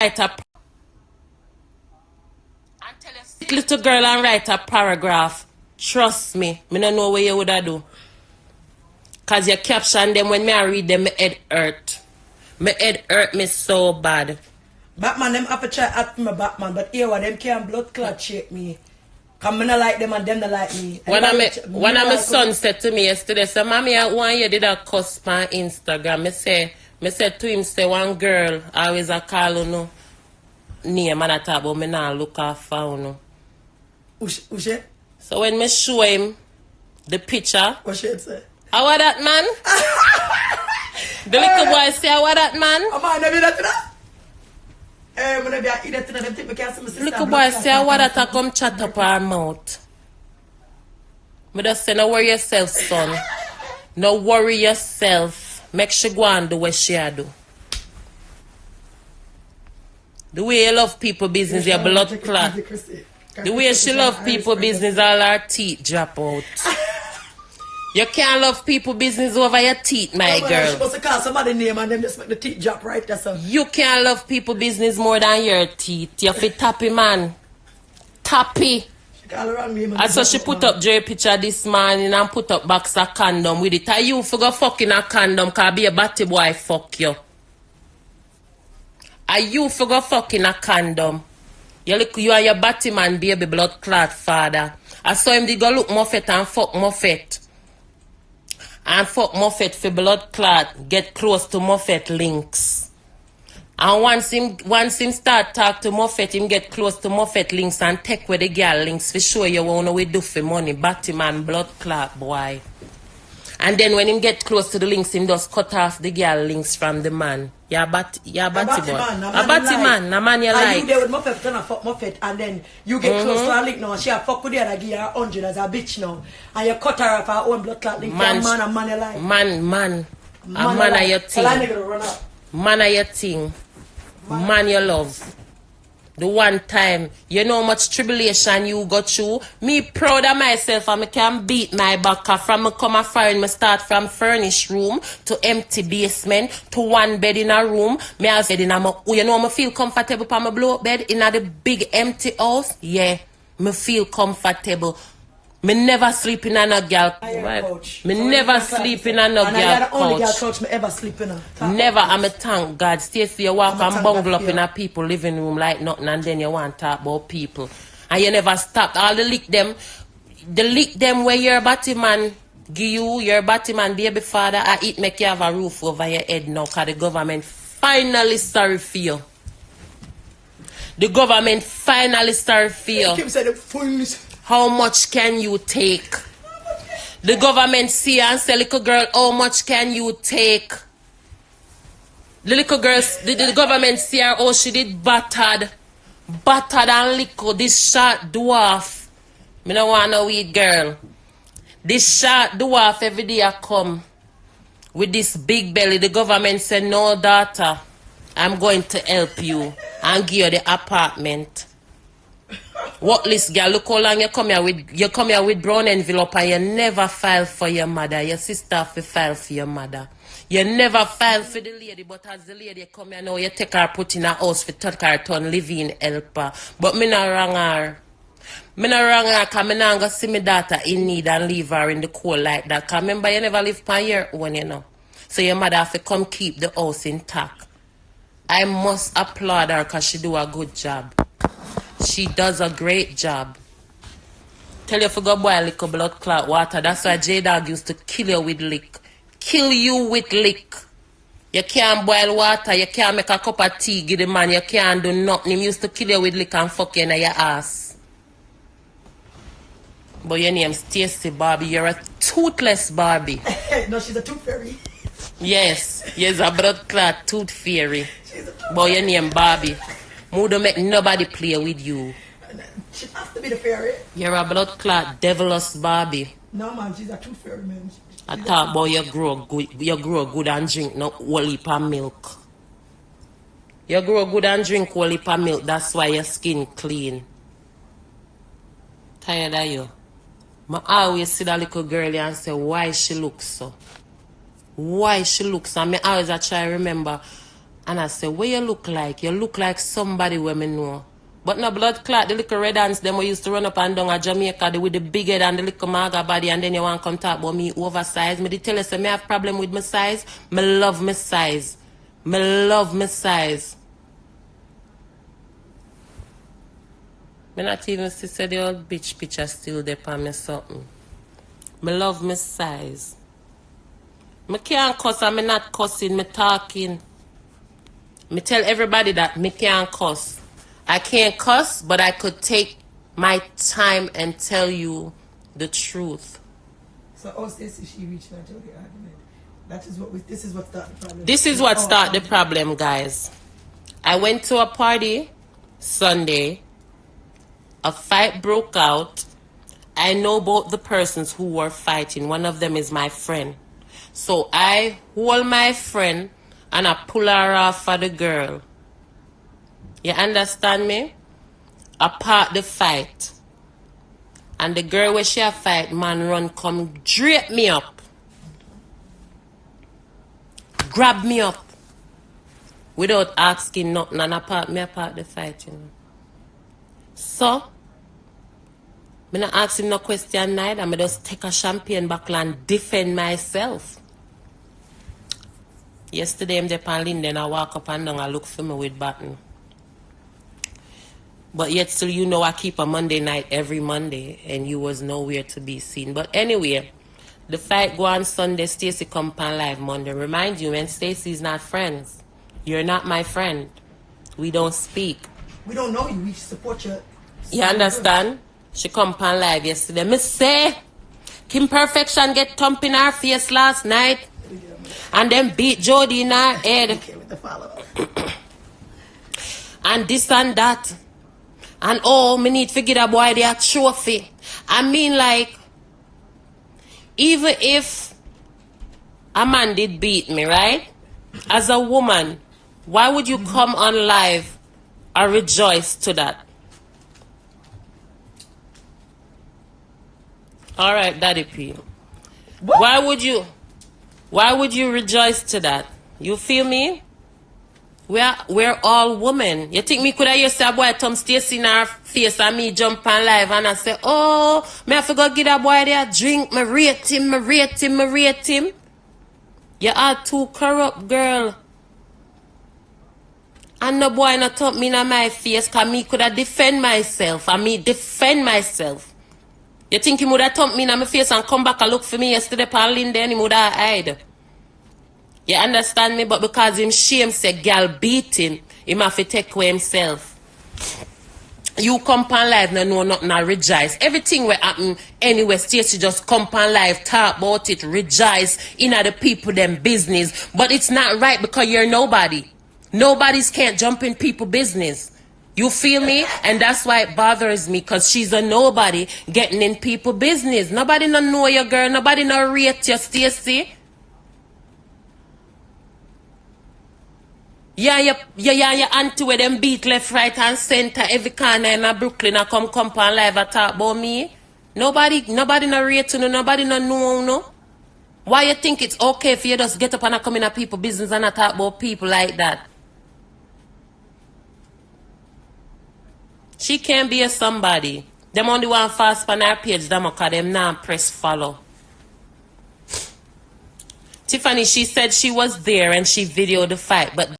write a little girl and write a paragraph. Trust me, me don't know what you would do. Cause you caption them when me I read them, my head hurt. My head hurt me so bad. Batman them have to try at me Batman, but here what them can't blood clot shake me. Cause me not like them and them not like me. One of my son said to me yesterday, so mommy, I want you did a cuss on Instagram. Me said to him, say one girl always a call you no name and I talk about me now look after you no. Ushe? So when me show him the picture, what should say? How was that man? The little boy say, how was that man? Little boy say, how was that I come chat up our mouth? Me just say, no worry yourself, son. No worry yourself. Make she go and do what she do. The way you love people business, your blood clot. The way she love people business, all her teeth drop out. You can't love people business over your teeth, my girl. She supposed to call somebody name and then just make the teeth drop right there, so. You can't love people business more than your teeth. You're fit tappy, man. Tappy. And so she put up Dre picture this morning and put up box of condom with it. Are you for go fucking a condom cause be a batty boy fuck you? Are you for go fucking a condom? You look you and your batty man baby blood clot father. I saw him go look Muffet and fuck Muffet. And fuck Muffet for blood clot. Get close to Muffet links. And once him start talk to Muffet, him get close to Muffet links and take with the girl links for sure you wanna we do for money. Batty man blood clot boy. And then when him get close to the links, him just cut off the girl links from the man. Yeah, batty boy. A batty man, a man you like. And you there with Muffet, turn a fuck Muffet, and then you get close to her link now, and she a fuck with you and give her 100 as a bitch now. And you cut her off her own blood clot link man, for a man you like. Man of your thing. Man of your thing. Man you love. The one time, you know how much tribulation you got through. Me proud of myself and I can beat my back. From me come a foreign, me start from furnished room to empty basement to one bed in a room. Me have bed in a you know me feel comfortable for my blow up bed in a the big empty house. Yeah, me feel comfortable. Me never sleep in a no girl couch. Me never sleep in a no girl couch. And the only girl couch me ever sleep in a. Never. I'm a thank God. Stacy, you walk and bungle up in a people living room like nothing and then you want to talk about people. And you never stop. All the lick them where your batty man give you, your batty man baby father, I eat make you have a roof over your head now because the government finally sorry for you. The government finally sorry for you. Kim said the how much can you take? The government see and say, little girl, how much can you take? The little girl, the government see her, oh, she did battered and little, this short dwarf. Me no want no weed girl. This short dwarf every day I come with this big belly. The government said, no daughter, I'm going to help you and give you the apartment. What list, girl? Look how long you come here with brown envelope and you never file for your mother. Your sister have to file for your mother. You never file for the lady, but as the lady come here now, you take her put in a house for take her turn living helper. But me not wrong her. Me not wrong her because me not go see my daughter in need and leave her in the cold like that. Because remember you never live by your own, you know. So your mother have to come keep the house intact. I must applaud her because she do a good job. She does a great job. Tell you if you go boil lick blood clot water. That's why J-Dog used to kill you with lick. Kill you with lick. You can't boil water. You can't make a cup of tea give the man. You can't do nothing. He used to kill you with lick and fuck you in your ass. But your name's Stacy Barbie. You're a toothless Barbie. No, she's a tooth fairy. Yes. You're a blood clot tooth fairy. But your name Barbie. Who don't make nobody play with you. She has to be the fairy. You're a blood clot, devilous Barbie. No man, she's a tooth fairy, man. I thought about you grow good and drink no whole heap of milk. You grow good and drink whole heap of milk, that's why your skin clean. Tired of you. I always see that little girl and say why she looks so. Why she looks so. I always try to remember. And I say, what you look like? You look like somebody where me know. But no blood clot, the little red hands, them we used to run up and down at Jamaica, with the big head and the little maga body, and then you want to come talk about me oversized. Me tell you, say, me have problem with my size. Me love my size. Me love my size. Me not even see the old bitch picture still there for me something. Me love my size. Me can't cuss and me not cussing, me talking. Me tell everybody that me can't cuss. I can't cuss, but I could take my time and tell you the truth. So, Stacy, she reached out to the argument. This is what started the problem. This is what started the problem, guys. I went to a party Sunday. A fight broke out. I know both the persons who were fighting. One of them is my friend. So I hold my friend and I pull her off for the girl. You understand me? I part the fight. And the girl where she a fight, man run come drape me up. Grab me up. Without asking nothing, and I part the fight, you know. So, me not ask him no question night, and me just take a champagne bottle and defend myself. Yesterday, I'm there on Linden, I walk up and down, I look for me with button. But yet still, you know, I keep a Monday night every Monday, and you was nowhere to be seen. But anyway, the fight go on Sunday, Stacy come on live Monday. Remind you, man, Stacy's not friends. You're not my friend. We don't speak. We don't know you. We support you. You understand? She come on live yesterday. Me say, Kim Perfection get thumped in her face last night. And then beat Jody in her head. And this and that. And oh, me need to get a boy their trophy. I mean, like, even if a man did beat me, right? As a woman, why would you come on live or rejoice to that? All right, Daddy P. What? Why would you rejoice to that? You feel me? We're all women. You think me could have used to a boy Tom Stacy in her face and me jump on live and I say, oh, me have to go get a boy there drink, me rate him. You are too corrupt, girl. And no boy not thump me in my face cause me could have defend myself. And me defend myself. You think he would have thumped me in my face and come back and look for me yesterday on Linden, he would have hide. You understand me? But because him shame say girl beat him have to take away himself. You come on live, no know nothing, I rejoice. Everything will happen anyway, Stacy just come on live, talk about it, rejoice in the people them business. But it's not right because you're nobody. Nobody's can't jump in people business. You feel me? And that's why it bothers me because she's a nobody getting in people business. Nobody no know your girl, nobody no rate you, Stacy. Yeah, your auntie with them beat left, right, and center every corner in Brooklyn and come on live and talk about me. Nobody no rate you, nobody no know, no. Why you think it's okay if you just get up and come in a people business and talk about people like that? She can't be a somebody. Them only want fast on her page, them because them not press follow. Tiffany, she said she was there and she videoed the fight, but